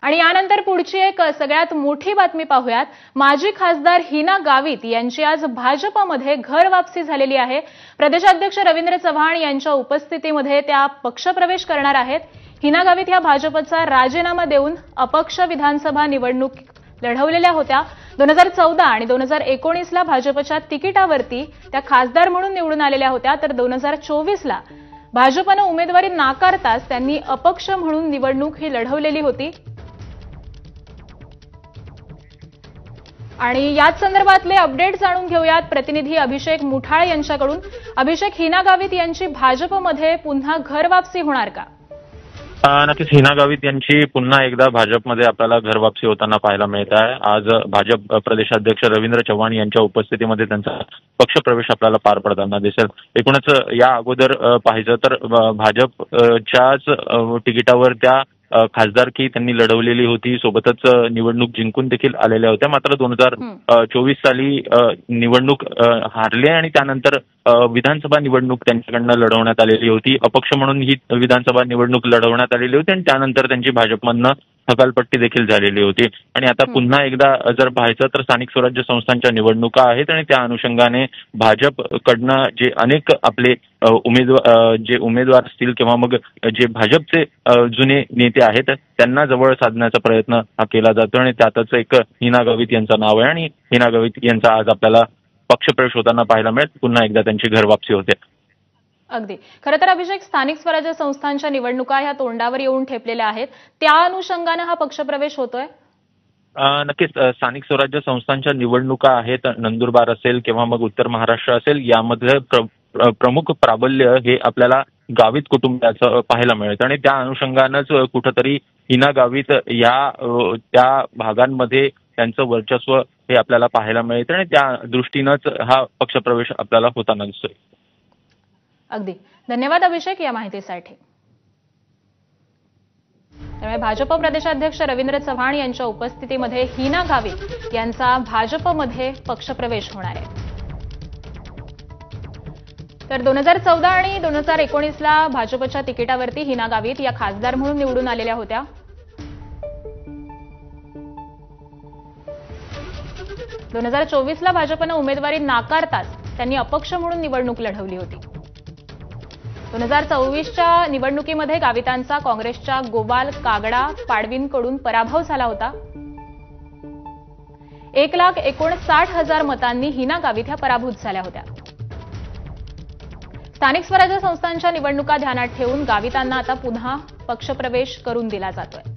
आणि यानंतर पुढची एक सगळ्यात मोठी बातमी पाहूयात। माजी खासदार हिना गावित यांची आज भाजपमध्ये घर वापसी झालेली आहे। प्रदेशाध्यक्ष रवींद्र चव्हाण यांच्या उपस्थितीमध्ये त्या पक्षप्रवेश करणार आहेत। हिना गावित या भाजपचा राजीनामा देऊन अपक्ष विधानसभा निवडणूक लढवलेल्या होत्या। 2014 आणि 2019 ला भाजपच्या तिकिटावरती त्या खासदार म्हणून निवडून आलेल्या होत्या, तर 2024 ला भाजपने उमेदवारी नाकारताच त्यांनी अपक्ष म्हणून निवडणूक ही लढवलेली होती। आणि याच संदर्भातले अपडेट जाणून घेऊयात प्रतिनिधी अभिषेक मुठाळ यांच्याकडून। अभिषेक, हिना गावित यांची भाजपमध्ये पुन्हा घर वापसी होणार का? नक्कीच हिना गावित यांची पुन्हा एकदा भाजपमध्ये आपल्याला घर वापसी होताना पाहायला मिळत आहे। आज भाजप प्रदेशाध्यक्ष रवींद्र चव्हाण यांच्या उपस्थितीमध्ये त्यांचा पक्षप्रवेश आपल्याला पार पडताना दिसेल। एकूणच या अगोदर पाहिलं तर भाजपच्याच तिकिटावर त्या खासदारकी त्यांनी लढवलेली होती, सोबतच निवडणूक जिंकून देखील आलेल्या होत्या। मात्र 2024 साली निवडणूक हारले आणि त्यानंतर विधानसभा निवडणूक त्यांच्याकडनं लढवण्यात आलेली होती। अपक्ष म्हणून ही विधानसभा निवडणूक लढवण्यात आलेली होती आणि त्यानंतर त्यांची भाजपमधनं हकालपट्टी देखील झालेली होती। आणि आता पुन्हा एकदा जर पाहायचं तर स्थानिक स्वराज्य संस्थांच्या निवडणुका आहेत आणि त्या अनुषंगाने भाजपकडनं जे अनेक आपले उमेदवार असतील किंवा मग जे भाजपचे जुने नेते आहेत त्यांना जवळ साधण्याचा प्रयत्न हा केला जातो आणि त्यातच एक हिना गावित यांचं नाव आहे आणि हिना गावित यांचा आज आपल्याला पक्षप्रवेश होताना पाहायला मिळेल। पुन्हा एकदा त्यांची घर वापसी होते। अगदी खरं तर अभिषेक, स्थानिक स्वराज्य संस्थांच्या निवडणुका ह्या तोंडावर येऊन ठेपलेल्या आहेत, त्या अनुषंगाने हा पक्षप्रवेश होतोय? नक्कीच स्थानिक स्वराज्य संस्थांच्या निवडणुका आहेत, नंदुरबार असेल किंवा मग उत्तर महाराष्ट्र असेल, यामध्ये प्रमुख प्राबल्य हे आपल्याला गावित कुटुंबाचं पाहायला मिळतं आणि त्या अनुषंगानंच कुठंतरी हिना गावित त्या भागांमध्ये त्यांचं वर्चस्व हे आपल्याला पाहायला मिळतं आणि त्या दृष्टीनंच हा पक्षप्रवेश आपल्याला होताना दिसतोय। अगदी धन्यवाद अभिषेक या माहितीसाठी। त्यामुळे भाजप प्रदेशाध्यक्ष रवींद्र चव्हाण यांच्या उपस्थितीमध्ये हिना गावित यांचा भाजपमध्ये पक्षप्रवेश होणार आहे। तर 2014 आणि 2019 ला भाजपच्या तिकिटावरती हिना गावित या खासदार म्हणून निवडून आलेल्या होत्या। 2024 ला भाजपने उमेदवारी नाकारताच त्यांनी अपक्ष म्हणून निवडणूक लढवली होती। 2024च्या निवडणुकीमध्ये गावितांचा काँग्रेसच्या गोपाल कागडा पाडवींकडून पराभव झाला होता। 1,59,000 मतांनी हिना गावित ह्या पराभूत झाल्या होत्या। स्थानिक स्वराज्य संस्थांच्या निवडणुका ध्यानात ठेवून गावितांना आता पुन्हा पक्षप्रवेश करून दिला जातोय।